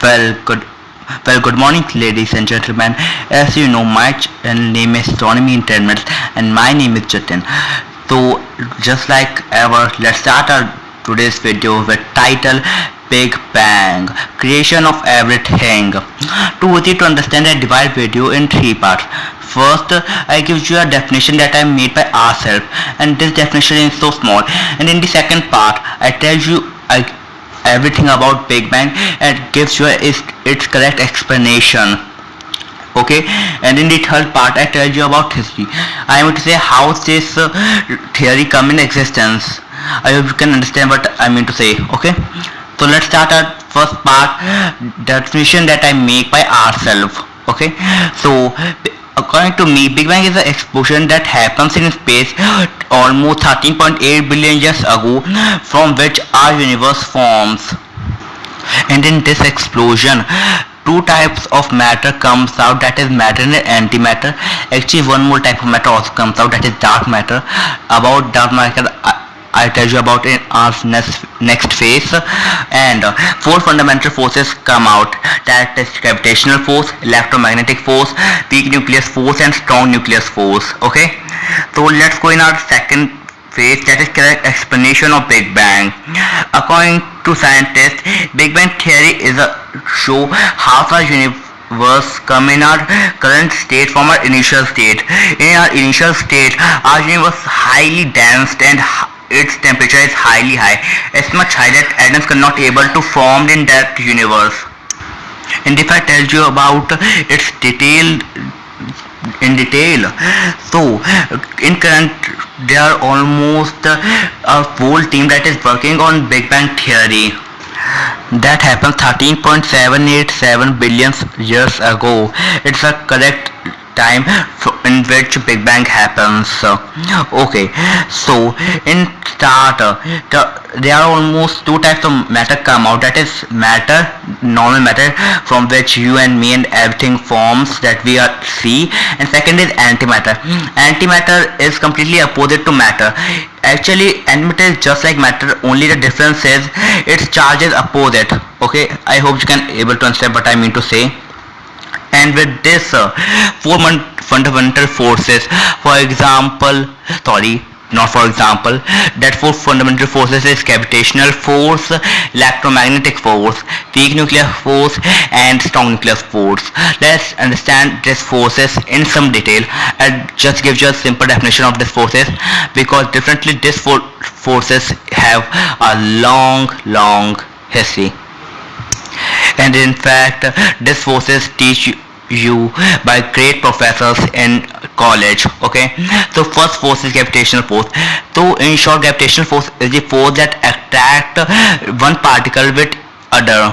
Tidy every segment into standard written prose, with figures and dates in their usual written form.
Well, good. Well, good morning, ladies and gentlemen. As you know, my channel name is Astronomy in 10 minutes, and my name is Jatin. So, just like ever, let's start our today's video with title Big Bang, Creation of Everything. Too easy to understand, I divide video in three parts. First, I give you a definition that I made by ourselves, and this definition is so small. And in the second part, I tell you everything about Big Bang and gives you its correct explanation. Okay, and in the third part, I tell you about history. I am going to say how this theory come in existence. I hope you can understand what I mean to say. Okay, so let's start our first part, definition that I make by ourselves. Okay, so according to me, Big Bang is an explosion that happens in space almost 13.8 billion years ago, from which our universe forms. And in this explosion, two types of matter comes out, that is matter and antimatter. Actually, one more type of matter also comes out, that is dark matter. About dark matter, I tell you about in our next phase. And four fundamental forces come out, that is gravitational force, electromagnetic force, weak nucleus force, and strong nucleus force. Okay, so let's go in our second phase, that is correct explanation of Big Bang. According to scientists, Big Bang theory is a show how our universe come in our current state from our initial state. In our initial state, our universe highly dense and its temperature is highly high. It's much high that atoms cannot able to form in that universe. And if I tell you about its detail, so in current there are almost a whole team that is working on Big Bang theory. That happened 13.787 billion years ago. It's a correct time in which Big Bang happens. Okay, so in start, there are almost two types of matter come out, that is matter, normal matter, from which you and me and everything forms that we are see, and second is antimatter. Antimatter is completely opposite to matter. Actually, antimatter is just like matter, only the difference is its charge is opposite. Okay, I hope you can able to understand what I mean to say. And with this four fundamental forces, that four fundamental forces is gravitational force, electromagnetic force, weak nuclear force, and strong nuclear force. Let's understand these forces in some detail. I'll just give you a simple definition of these forces, because differently these four forces have a long history. And in fact, these forces teach you by great professors in college. Okay, so first force is gravitational force. So in short, gravitational force is the force that attract one particle with other.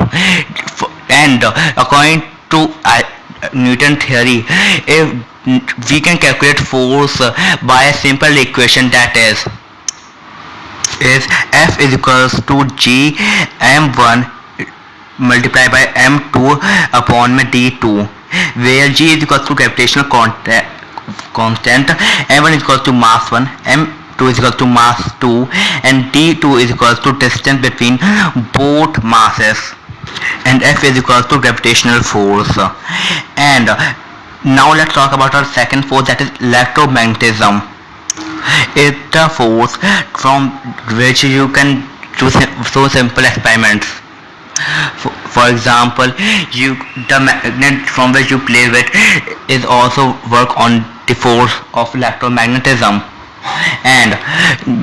And according to Newton theory, if we can calculate force by a simple equation, that is F is equals to G m1 multiplied by m2 upon d2, where G is equal to gravitational constant, m1 is equal to mass 1, m2 is equal to mass 2, and d2 is equal to distance between both masses, and F is equal to gravitational force. And now let's talk about our second force, that is electromagnetism. It's the force from which you can do so simple experiments. For example, the magnet from which you play with is also work on the force of electromagnetism. And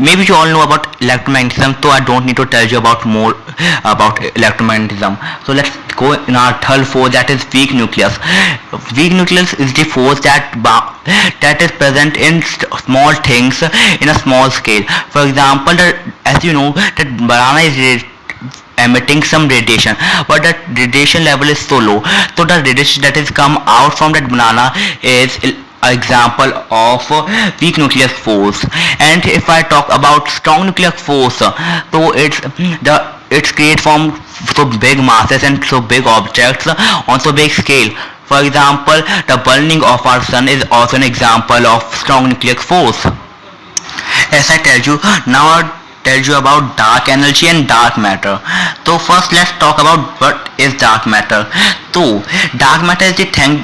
maybe you all know about electromagnetism, so I don't need to tell you about more about electromagnetism. So let's go in our third force, that is weak nucleus. Weak nucleus is the force that is present in small things in a small scale. For example, as you know that banana is emitting some radiation, but that radiation level is so low, so the radiation that is come out from that banana is example of weak nucleus force. And if I talk about strong nuclear force, so it's created from so big masses and so big objects on so big scale. For example, the burning of our sun is also an example of strong nuclear force. As I tell you, now tell you about dark energy and dark matter. So first let's talk about what is dark matter. So dark matter is the thing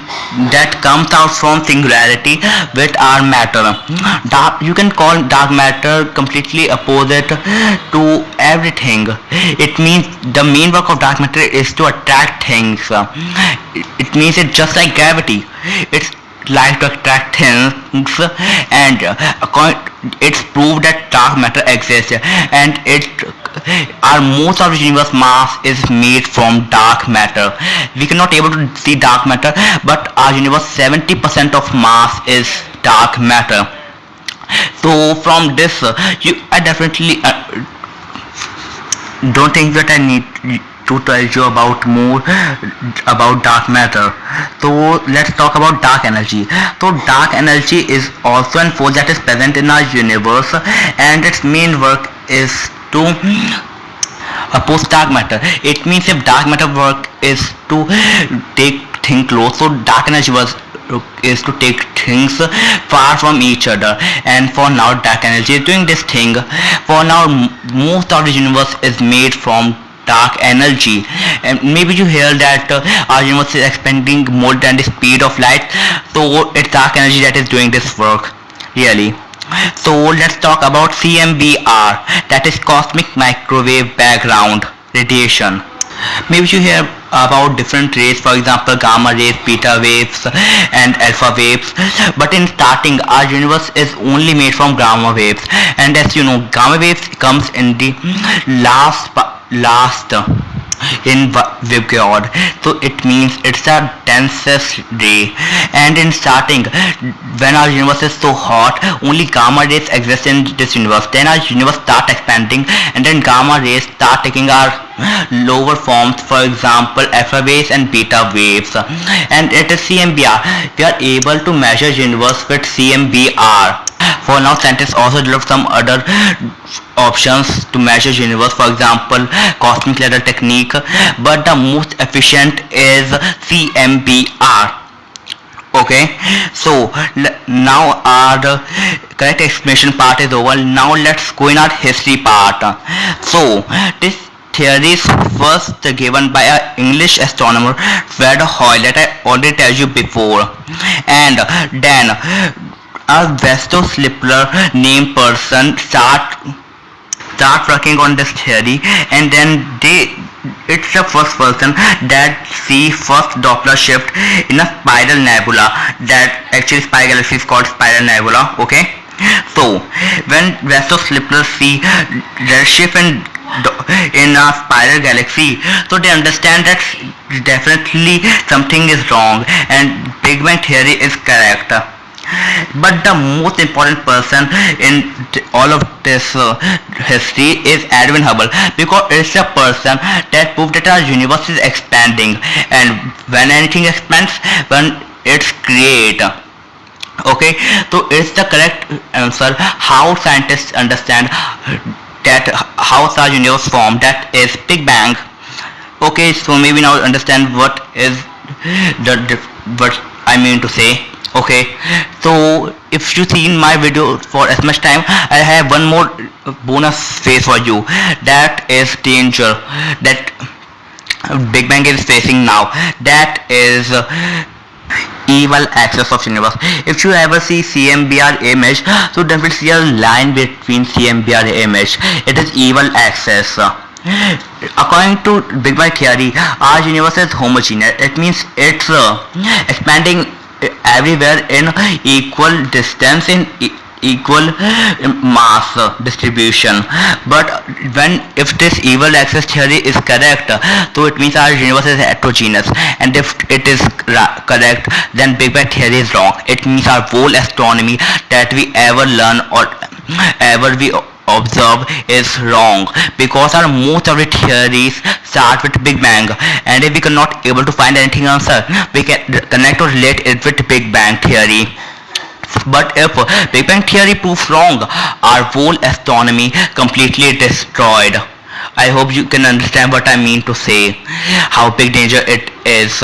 that comes out from singularity with our matter. You can call dark matter completely opposite to everything. It means the main work of dark matter is to attract things. It means it's just like gravity. It's like to attract things, and it's proved that dark matter exists, and our most of the universe mass is made from dark matter. We cannot able to see dark matter, but our universe 70% of mass is dark matter. So from this, I definitely don't think that I need to tell you about more about dark matter. So let's talk about dark energy. So dark energy is also an force that is present in our universe, and its main work is to oppose dark matter. It means if dark matter work is to take things close, so dark energy was is to take things far from each other, and for now dark energy is doing this thing. For now most of the universe is made from dark energy, and maybe you hear that our universe is expanding more than the speed of light, so it's dark energy that is doing this work, really. So let's talk about CMBR, that is cosmic microwave background radiation. Maybe you hear about different rays, for example gamma rays, beta waves and alpha waves, but in starting our universe is only made from gamma waves, and as you know gamma waves comes in the last in Vibgord, so it means it's the densest ray, and in starting when our universe is so hot only gamma rays exist in this universe. Then our universe start expanding, and then gamma rays start taking our lower forms, for example alpha waves and beta waves, and it is CMBR. We are able to measure universe with CMBR. For now scientists also developed some other options to measure universe, for example cosmic ladder technique, but the most efficient is CMBR. Okay, so now our correct explanation part is over. Now let's go in our history part. So this theory is first given by an English astronomer Fred Hoyle, that I already tell you before, and then a Vasto Slipler named person start working on this theory, and then it's the first person that see first Doppler shift in a spiral nebula, that actually spiral galaxy is called spiral nebula. Okay, so when Vasto Slipler see redshift in a spiral galaxy, so they understand that definitely something is wrong and Big Bang theory is correct. But the most important person in all of this history is Edwin Hubble, because it's a person that proved that our universe is expanding, and when anything expands, when it's create. Okay, so it's the correct answer how scientists understand that how our universe formed, that is Big Bang. Okay, so maybe now understand what is what I mean to say. Okay, so if you seen my video for as much time, I have one more bonus phase for you, that is danger that Big Bang is facing now, that is evil axis of universe. If you ever see CMBR image, so definitely see a line between CMBR image, it is evil axis. According to Big Bang theory, our universe is homogeneous. It means it's expanding everywhere in equal distance, in equal mass distribution. But if this evil axis theory is correct, so it means our universe is heterogeneous, and if it is correct, then Big Bang theory is wrong. It means our whole astronomy that we ever learn or ever we observe is wrong, because our most of the theories start with Big Bang, and if we cannot able to find anything answer, we can connect or relate it with Big Bang theory. But if Big Bang theory proves wrong, our whole astronomy completely destroyed. I hope you can understand what I mean to say, how big danger it is.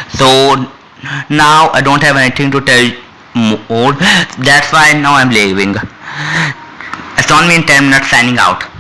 So now I don't have anything to tell more, that's why now I'm leaving. Astronomy in 10 minutes signing out.